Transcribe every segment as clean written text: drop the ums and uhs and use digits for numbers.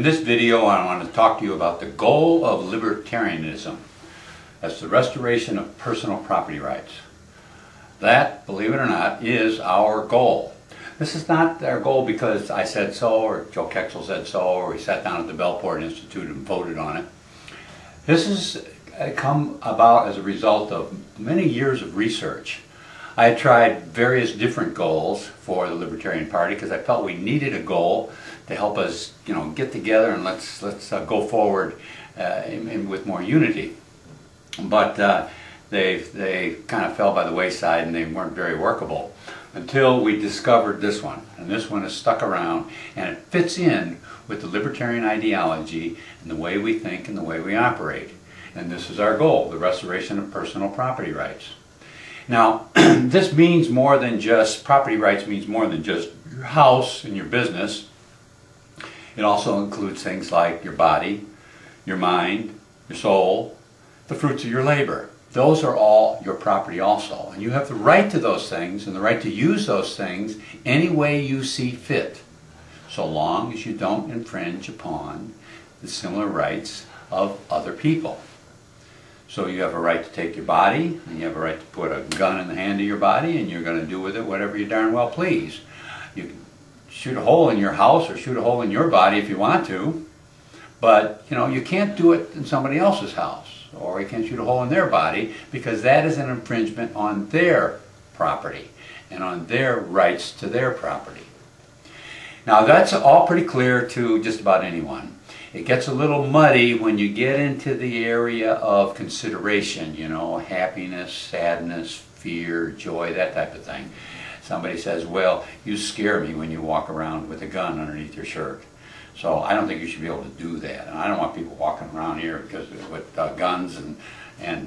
this video, I want to talk to you about the goal of libertarianism. That's the restoration of personal property rights. That, believe it or not, is our goal. This is not our goal because I said so, or Joe Kexel said so, or we sat down at the Belleporte Institute and voted on it. This has come about as a result of many years of research. I had tried various different goals for the Libertarian Party because I felt we needed a goal to help us, get together and let's go forward with more unity. But they kind of fell by the wayside and they weren't very workable until we discovered this one. And this one has stuck around, and it fits in with the libertarian ideology and the way we think and the way we operate. And this is our goal, the restoration of personal property rights. Now, this means more than just, property rights means more than just your house and your business. It also includes things like your body, your mind, your soul, the fruits of your labor. Those are all your property also. And you have the right to those things and the right to use those things any way you see fit, so long as you don't infringe upon the similar rights of other people. So you have a right to take your body, and you have a right to put a gun in the hand of your body, and you're going to do with it whatever you darn well please. You can shoot a hole in your house or shoot a hole in your body if you want to, but you can't do it in somebody else's house, or you can't shoot a hole in their body, because that is an infringement on their property and on their rights to their property. Now that's all pretty clear to just about anyone. It gets a little muddy when you get into the area of consideration, happiness, sadness, fear, joy, that type of thing. Somebody says, well, you scare me when you walk around with a gun underneath your shirt. So I don't think you should be able to do that. And I don't want people walking around here with guns and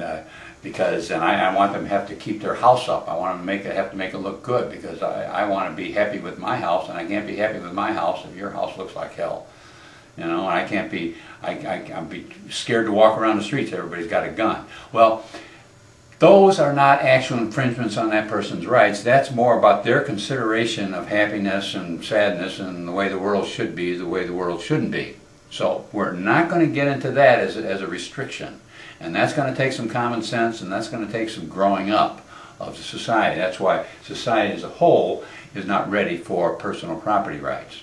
I want them to have to keep their house up. I want them to have to make it look good, because I want to be happy with my house, and I can't be happy with my house if your house looks like hell. And I can't be, I'd be scared to walk around the streets. Everybody's got a gun. Well, those are not actual infringements on that person's rights. That's more about their consideration of happiness and sadness and the way the world should be, the way the world shouldn't be. So we're not going to get into that as a restriction. And that's going to take some common sense, and that's going to take some growing up of the society. That's why society as a whole is not ready for personal property rights.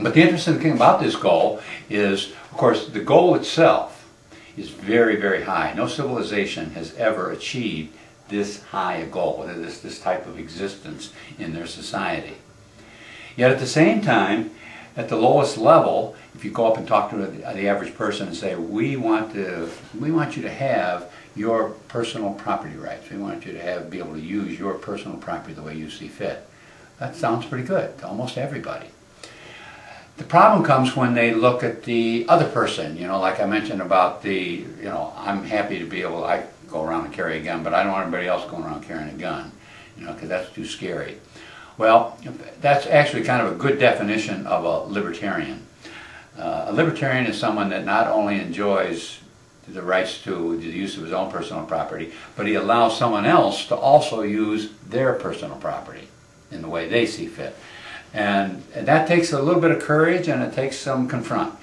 But the interesting thing about this goal is, of course, the goal itself is very, very high. No civilization has ever achieved this high a goal, this type of existence in their society. Yet at the same time, at the lowest level, if you go up and talk to the average person and say, we want you to have your personal property rights. We want you to be able to use your personal property the way you see fit. That sounds pretty good to almost everybody. The problem comes when they look at the other person, like I mentioned about I'm happy to be able, I go around and carry a gun, but I don't want anybody else going around carrying a gun, because that's too scary. Well, that's actually kind of a good definition of a libertarian. A libertarian is someone that not only enjoys the rights to the use of his own personal property, but he allows someone else to also use their personal property in the way they see fit. And that takes a little bit of courage, and it takes some confront.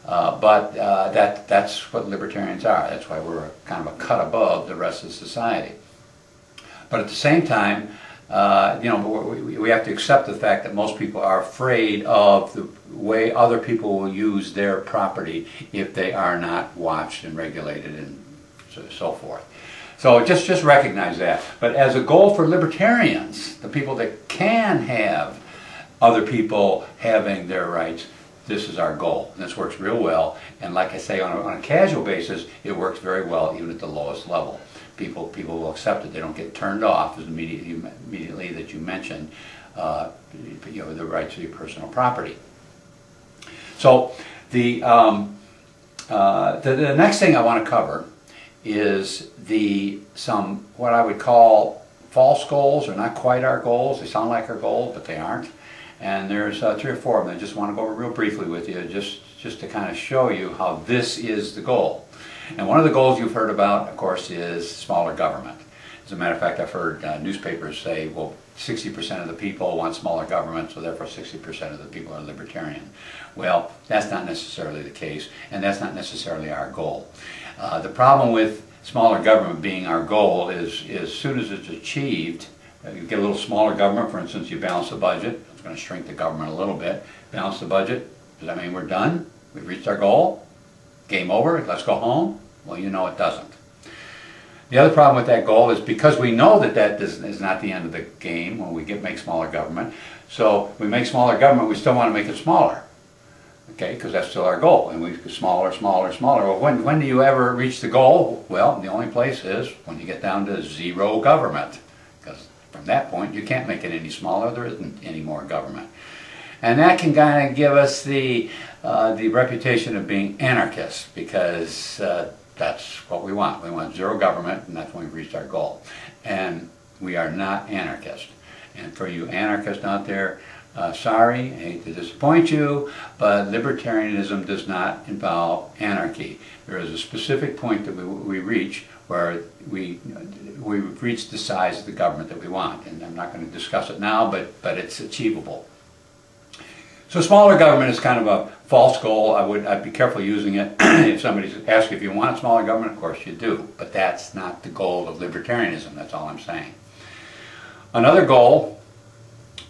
But that's what libertarians are. That's why we're kind of a cut above the rest of society. But at the same time, we have to accept the fact that most people are afraid of the way other people will use their property if they are not watched and regulated and so forth. So just recognize that. But as a goal for libertarians, the people that can have other people having their rights, this is our goal. And this works real well, and like I say, on a casual basis, it works very well even at the lowest level. People will accept it. They don't get turned off as immediately that you mention the rights of your personal property. So the next thing I want to cover is some what I would call false goals, or not quite our goals. They sound like our goals, but they aren't. And there's 3 or 4 of them I just want to go over real briefly with you, just to kind of show you how this is the goal. And one of the goals you've heard about, of course, is smaller government. As a matter of fact, I've heard newspapers say, well, 60% of the people want smaller government, so therefore 60% of the people are libertarian. Well, that's not necessarily the case, and that's not necessarily our goal. The problem with smaller government being our goal is as soon as it's achieved, you get a little smaller government. For instance, you balance the budget. It's going to shrink the government a little bit. Balance the budget. Does that mean we're done? We've reached our goal? Game over? Let's go home? Well, you know it doesn't. The other problem with that goal is because we know that that is not the end of the game when we make smaller government. So we make smaller government, we still want to make it smaller. Okay, because that's still our goal. And we smaller, smaller, smaller. Well, when do you ever reach the goal? Well, the only place is when you get down to zero government. Because from that point, you can't make it any smaller. There isn't any more government. And that can kind of give us the reputation of being anarchists, because that's what we want. We want zero government, and that's when we've reached our goal. And we are not anarchists. And for you anarchists out there, sorry, I hate to disappoint you, but libertarianism does not involve anarchy. There is a specific point that we reach where we've reached the size of the government that we want. And I'm not going to discuss it now, but it's achievable. So smaller government is kind of a false goal. I'd be careful using it. If somebody asks if you want smaller government, of course you do. But that's not the goal of libertarianism. That's all I'm saying. Another goal,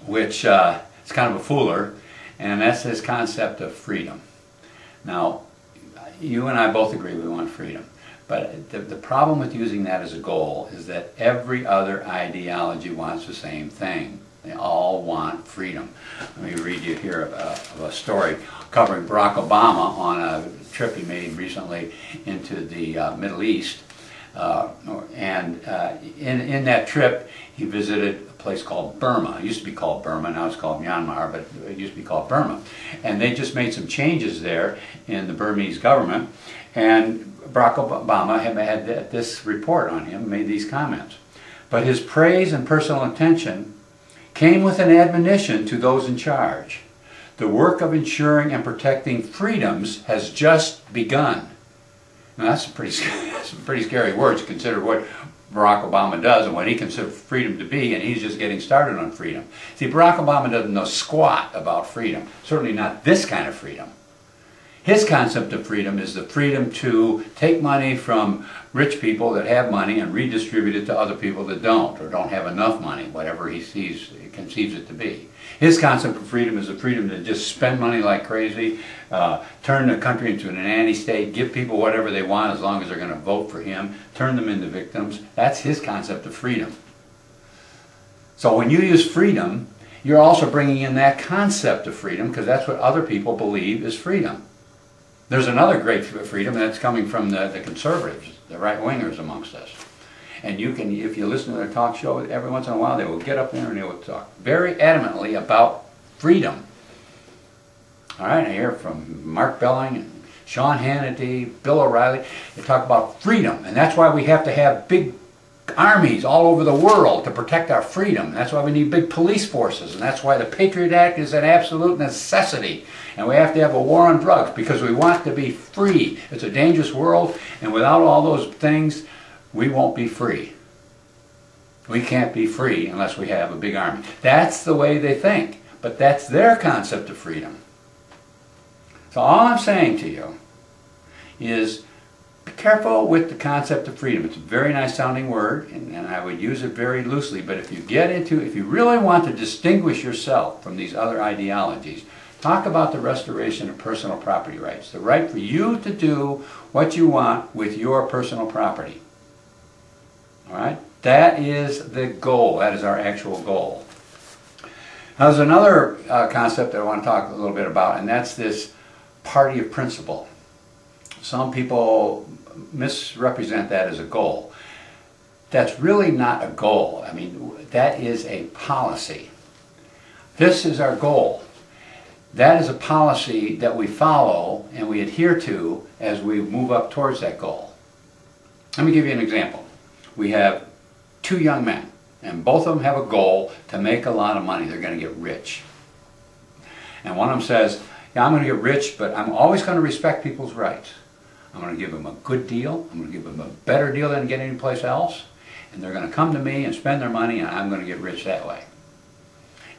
which is kind of a fooler, and that's this concept of freedom. Now, you and I both agree we want freedom. But the problem with using that as a goal is that every other ideology wants the same thing. They all want freedom. Let me read you here of a story covering Barack Obama on a trip he made recently into the Middle East. In that trip, he visited a place called Burma. It used to be called Burma, now it's called Myanmar, but it used to be called Burma. And they just made some changes there in the Burmese government. And Barack Obama had this report on him, made these comments. But his praise and personal attention came with an admonition to those in charge. The work of ensuring and protecting freedoms has just begun. Now that's some pretty scary words. Consider what Barack Obama does and what he considers freedom to be, and he's just getting started on freedom. See, Barack Obama doesn't know squat about freedom. Certainly not this kind of freedom. His concept of freedom is the freedom to take money from rich people that have money and redistribute it to other people that don't, or don't have enough money, whatever he conceives it to be. His concept of freedom is the freedom to just spend money like crazy, turn the country into an anti-state, give people whatever they want as long as they're going to vote for him, turn them into victims. That's his concept of freedom. So when you use freedom, you're also bringing in that concept of freedom, because that's what other people believe is freedom. There's another great freedom that's coming from the conservatives, the right-wingers amongst us. And you can, if you listen to their talk show, every once in a while they will get up there and they will talk very adamantly about freedom. All right, I hear from Mark Belling and Sean Hannity, Bill O'Reilly. They talk about freedom, and that's why we have to have big armies all over the world to protect our freedom. That's why we need big police forces, and that's why the Patriot Act is an absolute necessity. And we have to have a war on drugs because we want to be free. It's a dangerous world, and without all those things, we won't be free. We can't be free unless we have a big army. That's the way they think, but that's their concept of freedom. So all I'm saying to you is be careful with the concept of freedom. It's a very nice sounding word, and I would use it very loosely, but if you really want to distinguish yourself from these other ideologies, talk about the restoration of personal property rights, the right for you to do what you want with your personal property. All right? That is the goal. That is our actual goal. Now there's another concept that I want to talk a little bit about, and that's this party of principle. Some people misrepresent that as a goal. That's really not a goal. I mean, that is a policy. This is our goal. That is a policy that we follow and we adhere to as we move up towards that goal. Let me give you an example. We have two young men, and both of them have a goal to make a lot of money. They're going to get rich. And one of them says, yeah, I'm going to get rich, but I'm always going to respect people's rights. I'm going to give them a good deal. I'm going to give them a better deal than get anyplace else. and they're going to come to me and spend their money, and I'm going to get rich that way.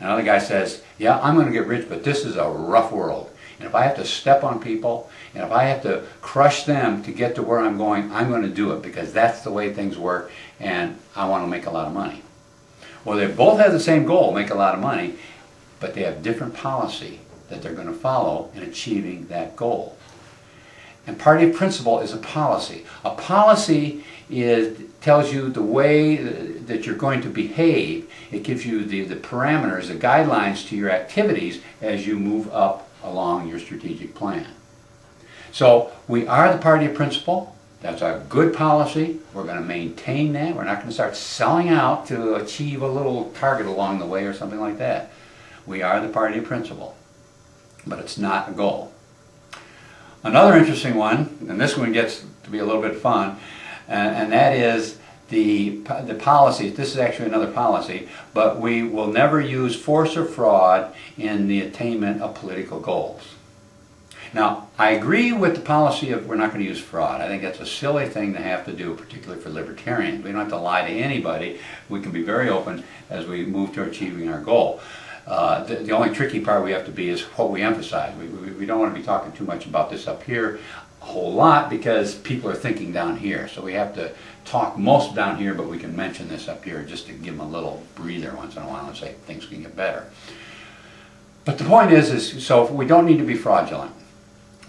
Another guy says, yeah, I'm going to get rich, but this is a rough world. And if I have to step on people, and if I have to crush them to get to where I'm going to do it, because that's the way things work, and I want to make a lot of money. Well, they both have the same goal, make a lot of money, but they have different policy that they're going to follow in achieving that goal. And party of principle is a policy. A policy tells you the way that you're going to behave. It gives you the parameters, the guidelines to your activities as you move up along your strategic plan. So we are the party of principle. That's a good policy. We're going to maintain that. We're not going to start selling out to achieve a little target along the way or something like that. We are the party of principle, but it's not a goal. Another interesting one, and this one gets to be a little bit fun, and that is the policy. This is actually another policy, but we will never use force or fraud in the attainment of political goals. Now, I agree with the policy of we're not going to use fraud. I think that's a silly thing to have to do, particularly for libertarians. We don't have to lie to anybody. We can be very open as we move to achieving our goal. The only tricky part we have to be is what we emphasize. We don't want to be talking too much about this up here a whole lot because people are thinking down here. So we have to talk most down here, but we can mention this up here just to give them a little breather once in a while and say things can get better. But the point is so we don't need to be fraudulent.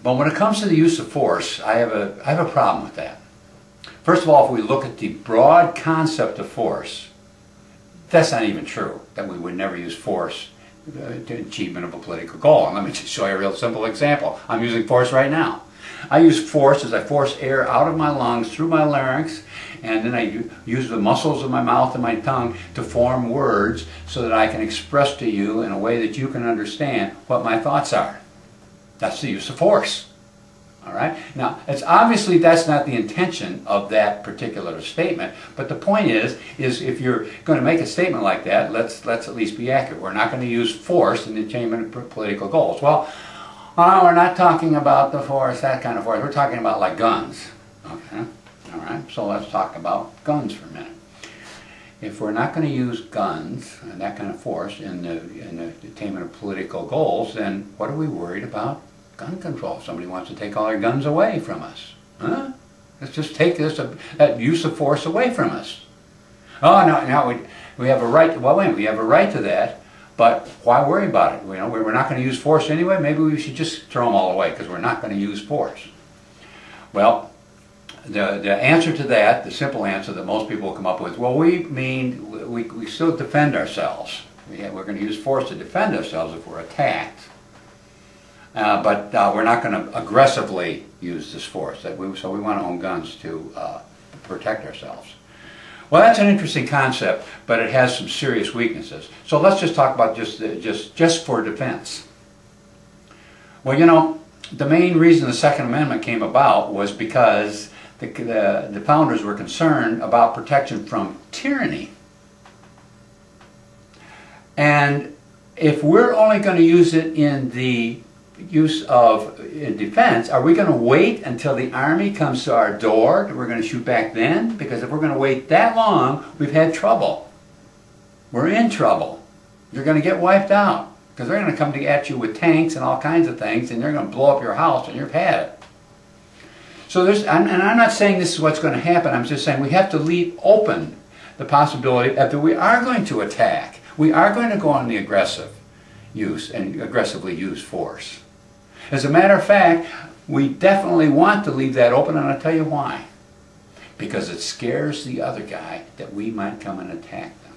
But when it comes to the use of force, I have a problem with that. First of all, if we look at the broad concept of force, that's not even true, that we would never use force to achievement of a political goal. And let me just show you a real simple example. I'm using force right now. I use force as I force air out of my lungs through my larynx, and then I use the muscles of my mouth and my tongue to form words so that I can express to you in a way that you can understand what my thoughts are. That's the use of force. All right? Now, it's obviously that's not the intention of that particular statement, but the point is if you're going to make a statement like that, let's at least be accurate. We're not going to use force in the achievement of political goals. Well, we're not talking about the force, that kind of force. We're talking about like guns. Okay? All right? So let's talk about guns for a minute. If we're not going to use guns and that kind of force in the attainment of political goals, then what are we worried about? Gun control. Somebody wants to take all our guns away from us. Huh? Let's just take that use of force away from us. Oh, no, we have a right. Well, wait, we have a right to that, but why worry about it? We're not going to use force anyway. Maybe we should just throw them all away because we're not going to use force. Well, the answer to that, the simple answer that most people will come up with, well, we mean we still defend ourselves. We're going to use force to defend ourselves if we're attacked. But we're not going to aggressively use this force. So we want to own guns to protect ourselves. Well, that's an interesting concept, but it has some serious weaknesses. So let's just talk about just for defense. Well, the main reason the Second Amendment came about was because the founders were concerned about protection from tyranny. And if we're only going to use it in the use of defense, are we going to wait until the army comes to our door? We're going to shoot back then? Because if we're going to wait that long, we've had trouble. We're in trouble. You're going to get wiped out because they're going to come at you with tanks and all kinds of things, and they're going to blow up your house, and you've had it. So and I'm not saying this is what's going to happen. I'm just saying we have to leave open the possibility that we are going to attack. We are going to go on the aggressive use and aggressively use force. As a matter of fact, we definitely want to leave that open, and I'll tell you why. Because it scares the other guy that we might come and attack them.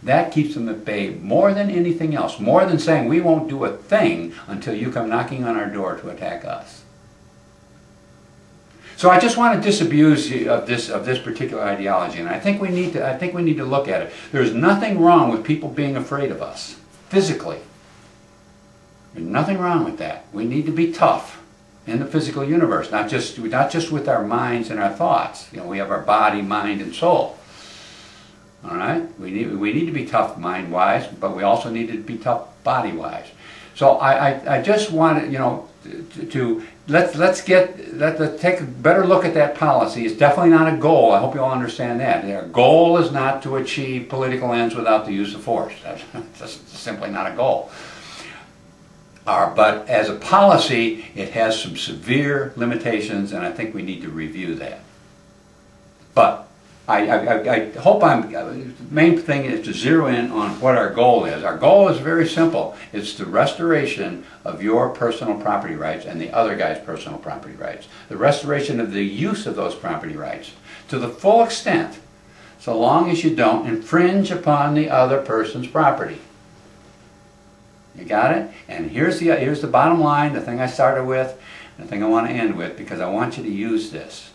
That keeps them at bay more than anything else, more than saying we won't do a thing until you come knocking on our door to attack us. So I just want to disabuse you of this particular ideology, and I think we need to look at it. There's nothing wrong with people being afraid of us physically. There's nothing wrong with that. We need to be tough in the physical universe, not just with our minds and our thoughts. We have our body, mind, and soul. All right? We need to be tough mind-wise, but we also need to be tough body-wise. So I just want to, let's take a better look at that policy. It's definitely not a goal. I hope you all understand that. Our goal is not to achieve political ends without the use of force. That's simply not a goal. But as a policy, it has some severe limitations, and I think we need to review that. But I hope the main thing is to zero in on what our goal is. Our goal is very simple. It's the restoration of your personal property rights and the other guy's personal property rights. The restoration of the use of those property rights to the full extent, so long as you don't infringe upon the other person's property. You got it? And here's the bottom line, the thing I started with, and the thing I want to end with, because I want you to use this.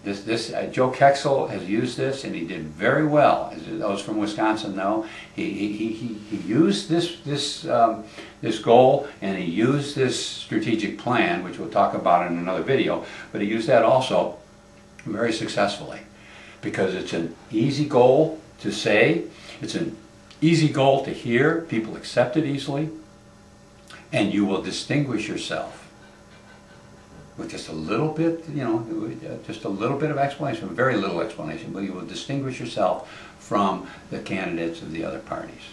Joe Kexel has used this, and he did very well. As those from Wisconsin know, he used this goal, and he used this strategic plan, which we'll talk about in another video. But he used that also very successfully, because it's an easy goal to say, it's an easy goal to hear. People accept it easily, and you will distinguish yourself with just a little bit, just a little bit of explanation, very little explanation, but you will distinguish yourself from the candidates of the other parties.